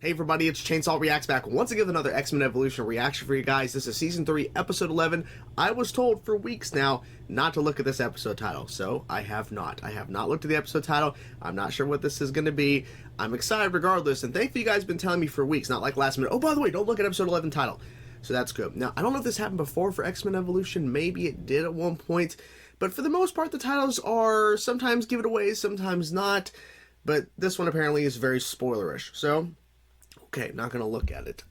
Hey everybody, it's Chainsaw Reacts back once again with another X-Men Evolution reaction for you guys. This is Season 3, Episode 11. I was told for weeks now not to look at this episode title, so I have not. I have not looked at the episode title. I'm not sure what this is going to be. I'm excited regardless, and thankfully you guys have been telling me for weeks, not like last minute, oh, by the way, don't look at Episode 11 title. So that's good. Now, I don't know if this happened before for X-Men Evolution. Maybe it did at one point, but for the most part, the titles are sometimes giveaways, sometimes not, but this one apparently is very spoilerish, so okay, not gonna look at it.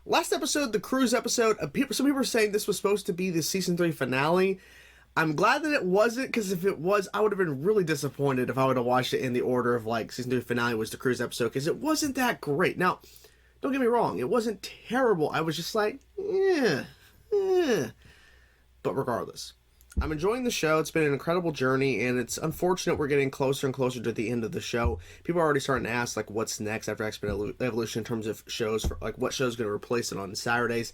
Last episode, the cruise episode, some people were saying this was supposed to be the Season 3 finale. I'm glad that it wasn't, because if it was, I would have been really disappointed if I would have watched it in the order of, like, Season 3 finale was the cruise episode, because it wasn't that great. Now, don't get me wrong, it wasn't terrible. I was just like, But regardless, I'm enjoying the show. It's been an incredible journey, and it's unfortunate we're getting closer and closer to the end of the show. People are already starting to ask, like, what's next after X-Men Evolution in terms of shows, for, like, what show's going to replace it on Saturdays.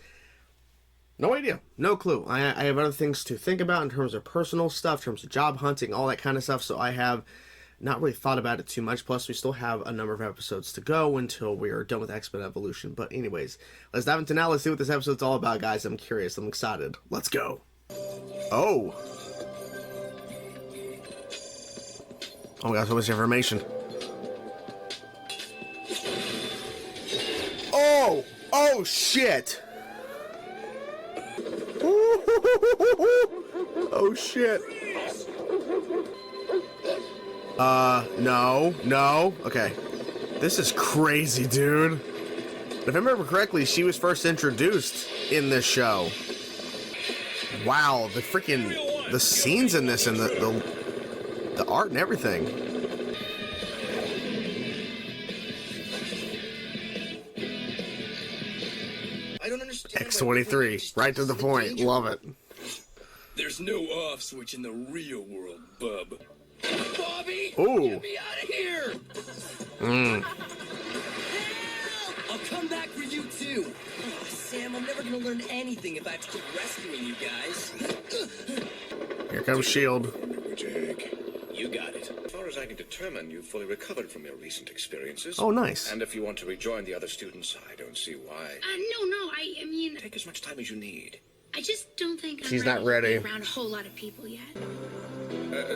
No idea. No clue. I have other things to think about in terms of personal stuff, in terms of job hunting, all that kind of stuff, so I have not really thought about it too much. Plus, we still have a number of episodes to go until we are done with X-Men Evolution. But anyways, let's dive into now. Let's see what this episode's all about, guys. I'm curious. I'm excited. Let's go. Oh. Oh my gosh, so much information. Oh! Oh shit! Oh shit. No. Okay. This is crazy, dude. If I remember correctly, she was first introduced in this show. Wow, the scenes in this and the art and everything. I don't understand. X-23, right to the point. Love it. There's no off switch in the real world, bub. Bobby! Ooh. Get me out of here! Help! I'll come back for you too. Oh, Sam, I'm never gonna learn anything if I have to keep rescuing you guys. Here comes S.H.I.E.L.D. You got it. As far as I can determine, you've fully recovered from your recent experiences. Oh, nice. And if you want to rejoin the other students, I don't see why. No, I mean... Take as much time as you need. I just don't think I'm She's not ready. to be around a whole lot of people yet.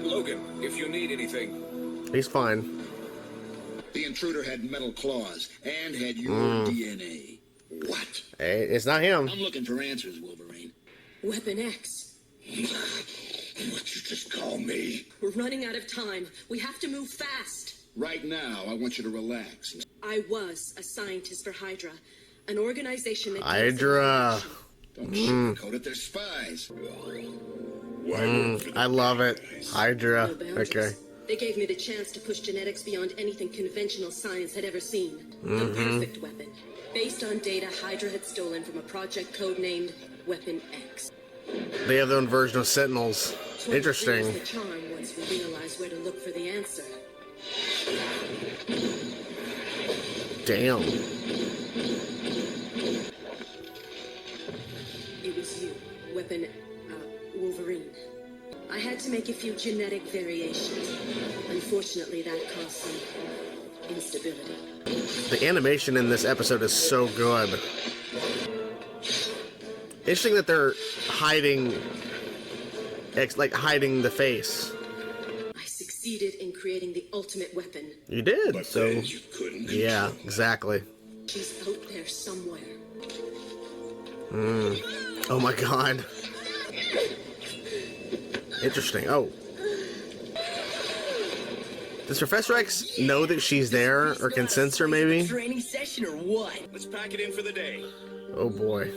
Logan, if you need anything... He's fine. The intruder had metal claws and had your DNA. What? Hey, it's not him. I'm looking for answers, Wolverine. Weapon X. What you just call me? We're running out of time. We have to move fast. Right now, I want you to relax. I was a scientist for Hydra, an organization that... Hydra. Don't sugarcoat it, they're spies. I love it. Hydra. No boundaries. Okay. They gave me the chance to push genetics beyond anything conventional science had ever seen. The perfect weapon. Based on data Hydra had stolen from a project codenamed Weapon X. They have their own version of Sentinels. Interesting. The charm once we realize where to look for the answer. Damn. It was you, Weapon, Wolverine. I had to make a few genetic variations. Unfortunately, that caused some instability. The animation in this episode is so good. Interesting that they're hiding the face. I succeeded in creating the ultimate weapon. You did. But So then you couldn't. yeah, exactly. She's out there somewhere. Oh my god. Interesting. Oh. Does Professor X know that she's there, or can sense her maybe? Training session or what? Let's pack it in for the day. Oh boy.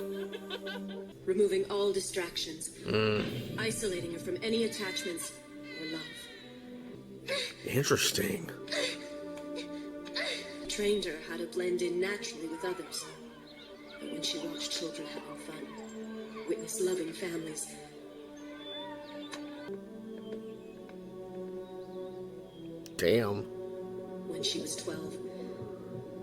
Removing all distractions. Isolating her from any attachments or love. Interesting. Trained her how to blend in naturally with others. But when she watched children having fun, witnessed loving families, Damn. when she was 12,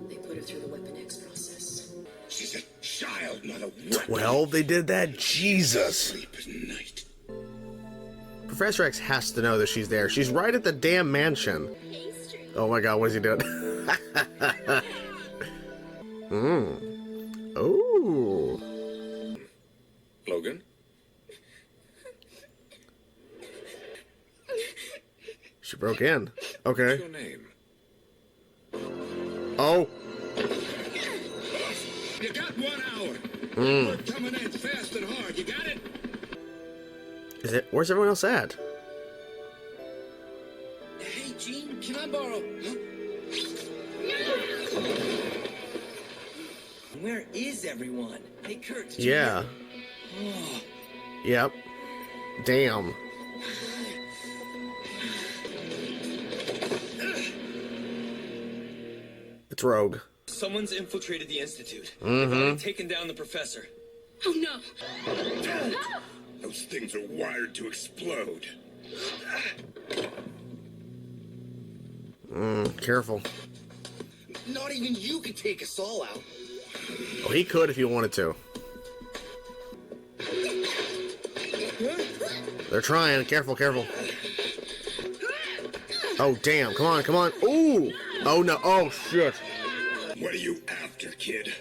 they put her through the Weapon X process. She's a child, not a weapon. 12? They did that? Jesus. Sleep at night. Professor X has to know that she's there. She's right at the damn mansion. Oh my god, what is he doing? She broke in. What's Okay. your name? Oh. You got 1 hour. We're coming in fast and hard. You got it? Is it? Where's everyone else at? Hey, Gene, can I borrow? Huh? Where is everyone? Hey, Kurt. did you Yeah. hear? Oh, Yep. Damn. It's Rogue. someone's infiltrated the Institute. They've already taken down the professor. Oh no. Those things are wired to explode. Careful. Not even you could take us all out. Oh, he could if he wanted to. They're trying. Careful, careful. Oh, damn. Come on, come on. Ooh. Oh, no. Oh, shit. What are you after, kid?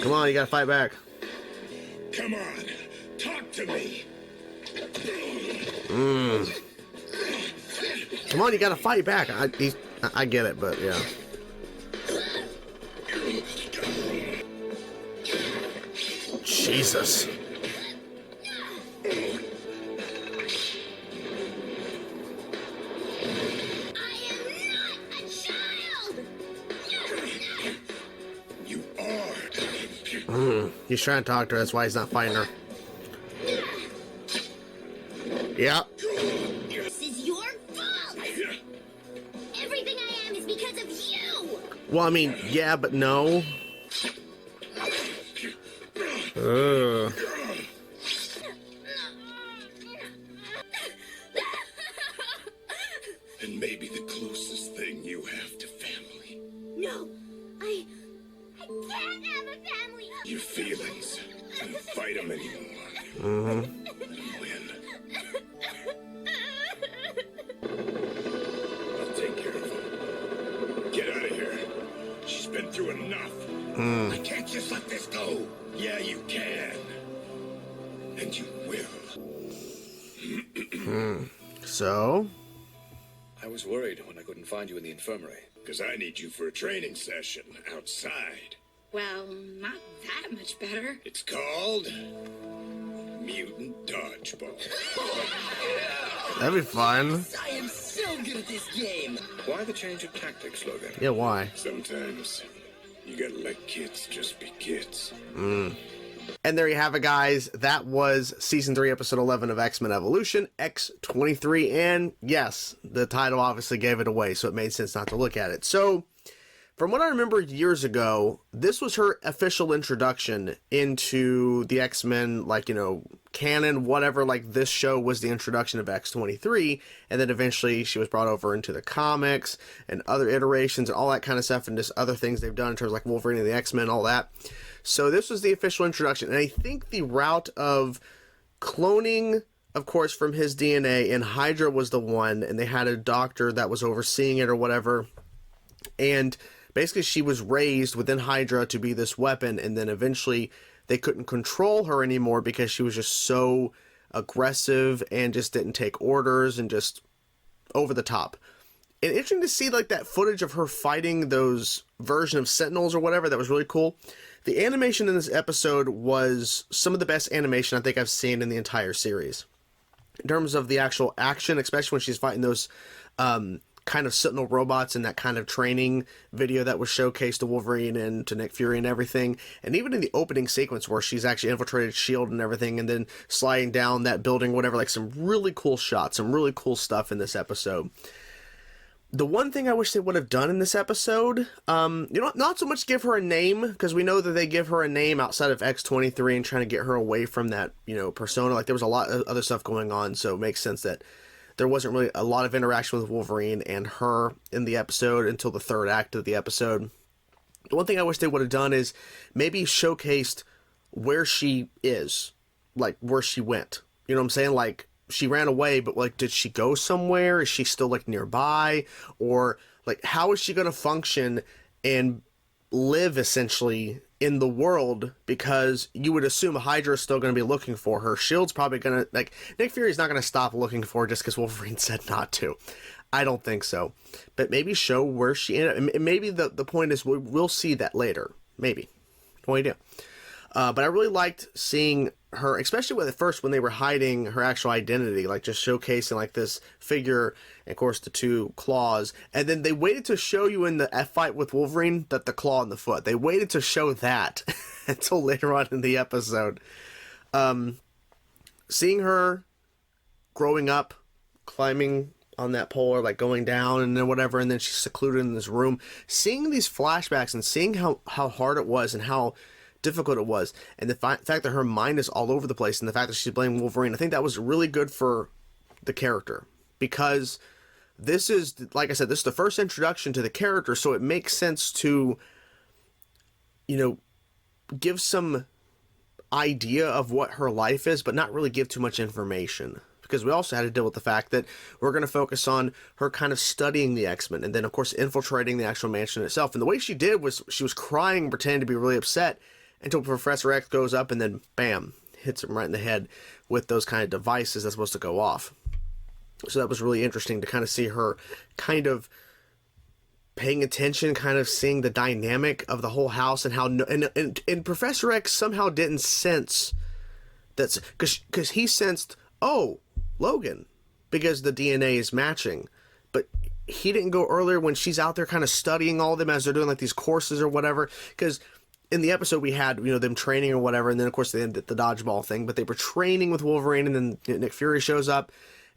Come on, you gotta fight back. Come on, talk to me. Come on, you gotta fight back. I get it, but yeah. Jesus. You are. He's trying to talk to her, that's why he's not fighting her. Yeah. This is your fault! Everything I am is because of you! Well, I mean, yeah, but no. Ugh. And maybe the closest thing you have to family. No, I can't have a family! Your feelings. Don't fight them anymore. Let 'em win. I'll take care of her. Get out of here. She's been through enough. I can't just let this go. Yeah, you can. And you will. So, I was worried when I couldn't find you in the infirmary. Because I need you for a training session outside. Well, not that much better. It's called Mutant Dodgeball. that'd be fun. I am so good at this game. Why the change of tactics, Logan? Yeah, why? Sometimes you gotta let kids just be kids. And there you have it, guys. That was Season 3, Episode 11 of X-Men Evolution, X-23. And yes, the title obviously gave it away, so it made sense not to look at it. So, from what I remember years ago, this was her official introduction into the X-Men, like, you know, canon, whatever. Like, this show was the introduction of X-23, and then eventually she was brought over into the comics and other iterations and all that kind of stuff, and just other things they've done in terms of like Wolverine and the X-Men, all that. So this was the official introduction, and I think the route of cloning, of course, from his DNA, and Hydra was the one, and they had a doctor that was overseeing it or whatever, and basically she was raised within Hydra to be this weapon, and then eventually they couldn't control her anymore because she was just so aggressive and just didn't take orders and just over the top. And interesting to see like that footage of her fighting those version of Sentinels or whatever. That was really cool. The animation in this episode was some of the best animation I think I've seen in the entire series. In terms of the actual action, especially when she's fighting those kind of Sentinel robots and that kind of training video that was showcased to Wolverine and to Nick Fury and everything. And even in the opening sequence where she's actually infiltrated S.H.I.E.L.D. and everything and then sliding down that building, whatever, like some really cool shots, some really cool stuff in this episode. The one thing I wish they would have done in this episode, not so much give her a name, because we know that they give her a name outside of X-23 and trying to get her away from that, persona. Like, there was a lot of other stuff going on, so it makes sense that there wasn't really a lot of interaction with Wolverine and her in the episode until the third act of the episode. The one thing I wish they would have done is maybe showcased where she is, like, where she went. You know what I'm saying? Like, she ran away, but like, did she go somewhere? Is she still like nearby? Or like, how is she going to function and live essentially in the world, because you would assume Hydra is still going to be looking for her. Shield's probably going to, like, Nick Fury's not going to stop looking for her just because Wolverine said not to. I don't think so. But maybe show where she ended up. Maybe the point is we'll see that later. Maybe. No idea. But I really liked seeing her, especially at first when they were hiding her actual identity, like just showcasing like this figure, and of course the two claws, and then they waited to show you in the fight with Wolverine that the claw in the foot. They waited to show that until later on in the episode. Seeing her growing up, climbing on that pole, or like going down and then whatever, and then she's secluded in this room, seeing these flashbacks and seeing how hard it was and how difficult it was, and the fact that her mind is all over the place, and the fact that she's blaming Wolverine, I think that was really good for the character, because this is, like I said, this is the first introduction to the character, so it makes sense to, you know, give some idea of what her life is, but not really give too much information, because we also had to deal with the fact that we're going to focus on her kind of studying the X-Men, and then of course infiltrating the actual mansion itself. And the way she did was she was crying, pretending to be really upset, until Professor X goes up and then bam, hits him right in the head with those kind of devices that's supposed to go off. So that was really interesting to kind of see her kind of paying attention, kind of seeing the dynamic of the whole house, and how and Professor X somehow didn't sense that's because he sensed, oh, Logan, because the DNA is matching, but he didn't go earlier when she's out there kind of studying all of them as they're doing like these courses or whatever, because in the episode we had, you know, them training or whatever, and then of course they ended the dodgeball thing, but they were training with Wolverine, and then Nick Fury shows up,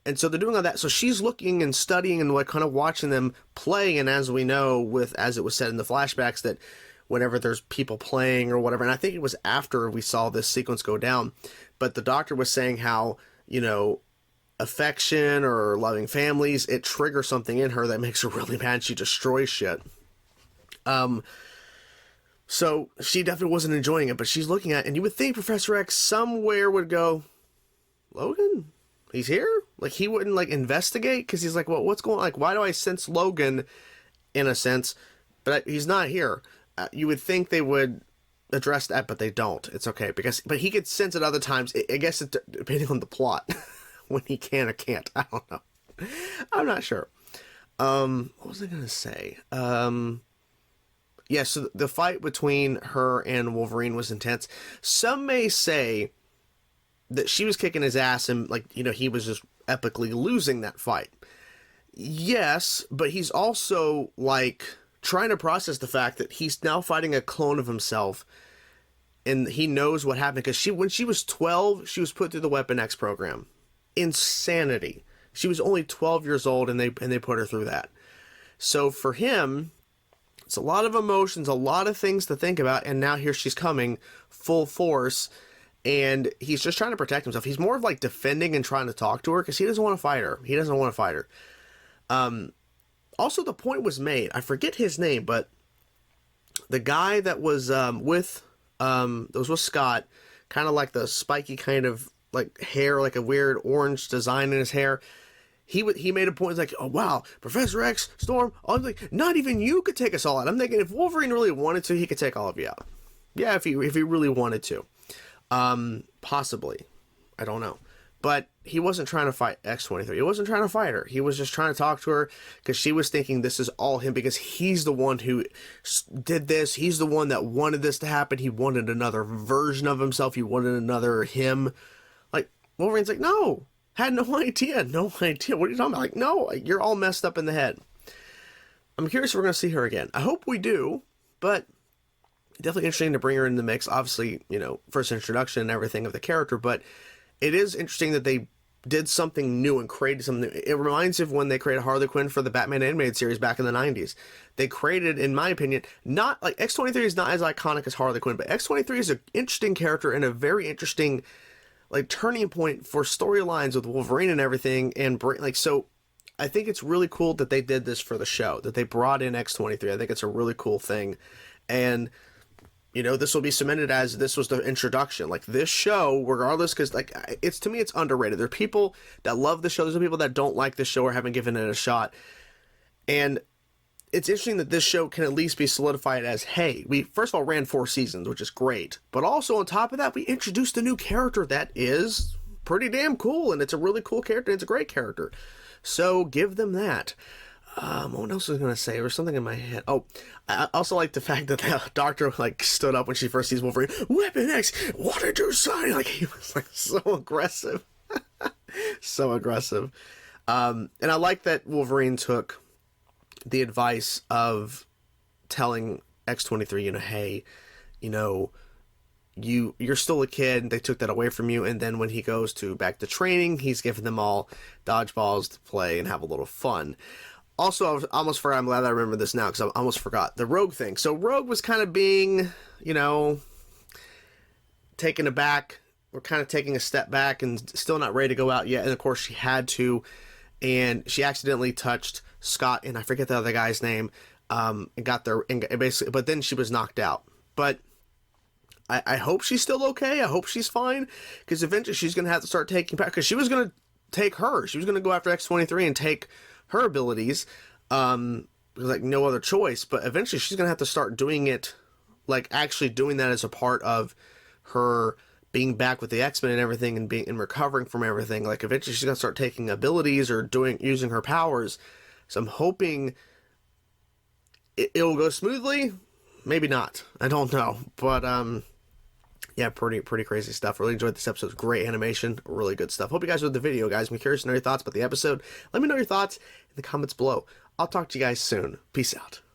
and so they're doing all that. So she's looking and studying and like kind of watching them play, and as we know, as it was said in the flashbacks, that whenever there's people playing or whatever, and I think it was after we saw this sequence go down, but the Doctor was saying how, you know, affection or loving families, it triggers something in her that makes her really mad. She destroys shit. So she definitely wasn't enjoying it, but she's looking at it, and you would think Professor X somewhere would go, Logan, he's here? Like, he wouldn't, like, investigate? Because he's like, well, what's going on? Like, why do I sense Logan, in a sense, but he's not here? You would think they would address that, but they don't. It's okay, but he could sense it other times. I guess it's depending on the plot, when he can or can't. I don't know. I'm not sure. What was I going to say? Yeah, so the fight between her and Wolverine was intense. Some may say that she was kicking his ass and, like, you know, he was just epically losing that fight. Yes, but he's also, like, trying to process the fact that he's now fighting a clone of himself, and he knows what happened, because when she was 12, she was put through the Weapon X program. Insanity. She was only 12 years old, and they put her through that. So for him, it's a lot of emotions, a lot of things to think about, and now here she's coming full force, and he's just trying to protect himself. He's more of like defending and trying to talk to her, because he doesn't want to fight her. He doesn't want to fight her. Also, the point was made, I forget his name, but the guy that was with Scott, kind of like the spiky kind of like hair, like a weird orange design in his hair. He made a point, like, oh wow, Professor X, Storm, I'm like, not even you could take us all out. I'm thinking if Wolverine really wanted to, he could take all of you out. Yeah, if he really wanted to. Possibly. I don't know. But he wasn't trying to fight X-23. He wasn't trying to fight her. He was just trying to talk to her, because she was thinking this is all him, because he's the one who did this. He's the one that wanted this to happen. He wanted another version of himself. He wanted another him. Like, Wolverine's like, no. Had no idea. What are you talking about? Like, no, you're all messed up in the head. I'm curious if we're going to see her again. I hope we do, but definitely interesting to bring her in the mix. Obviously, you know, first introduction and everything of the character, but it is interesting that they did something new and created something new. It reminds me of when they created Harley Quinn for the Batman animated series back in the 90s. They created, in my opinion, not like X-23 is not as iconic as Harley Quinn, but X-23 is an interesting character and a very interesting, like, turning point for storylines with Wolverine and everything, and like, so I think it's really cool that they did this for the show, that they brought in X-23. I think it's a really cool thing, and you know, this will be cemented as this was the introduction. Like, this show, regardless, because like, it's, to me, it's underrated. There are people that love the show. There's people that don't like the show or haven't given it a shot, and it's interesting that this show can at least be solidified as, hey, we first of all ran 4 seasons, which is great, but also on top of that, we introduced a new character that is pretty damn cool, and it's a really cool character, and it's a great character. So give them that. What else was I going to say? There was something in my head. Oh, I also like the fact that the doctor, like, stood up when she first sees Wolverine. Weapon X, what did you say? Like, he was, like, so aggressive. So aggressive. And I like that Wolverine took the advice of telling X-23, you know, hey, you know, you're still a kid. They took that away from you. And then when he goes back to training, he's giving them all dodgeballs to play and have a little fun. Also, I almost forgot. I'm glad I remember this now because I almost forgot the Rogue thing. So Rogue was kind of being, you know, taken aback. We're kind of taking a step back and still not ready to go out yet. And of course, she had to, and she accidentally touched Scott, and I forget the other guy's name, and got there, and basically, but then she was knocked out. But I hope she's still okay. I hope she's fine, because eventually she's going to have to start taking back, because she was going to take her. She was going to go after X-23 and take her abilities, like no other choice, but eventually she's going to have to start doing it, like actually doing that as a part of her being back with the X-Men and everything, and recovering from everything. Like eventually she's going to start taking abilities or using her powers. So I'm hoping it'll go smoothly. Maybe not. I don't know. But yeah, pretty crazy stuff. Really enjoyed this episode. It's great animation, really good stuff. Hope you guys enjoyed the video, guys. I'm curious to know your thoughts about the episode. Let me know your thoughts in the comments below. I'll talk to you guys soon. Peace out.